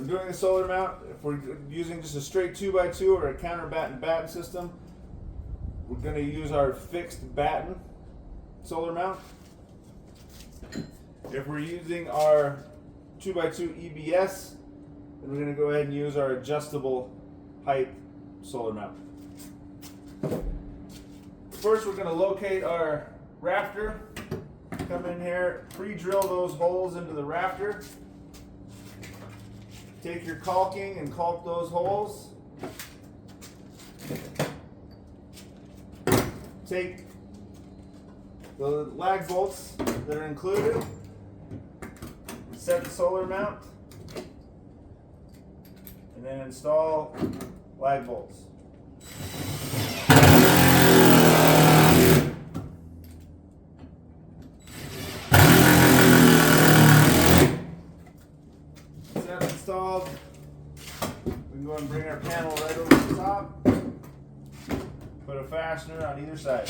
We're doing a solar mount. If we're using just a straight 2x2 or a counter Batten system, we're going to use our fixed Batten solar mount. If we're using our 2x2 EBS, then we're going to go ahead and use our adjustable height solar mount. First, we're going to locate our rafter. Come in here, pre-drill those holes into the rafter. Take your caulking and caulk those holes. Take the lag bolts that are included. Set the solar mount. And then install lag bolts. Installed. We can go and bring our panel right over the top. Put a fastener on either side.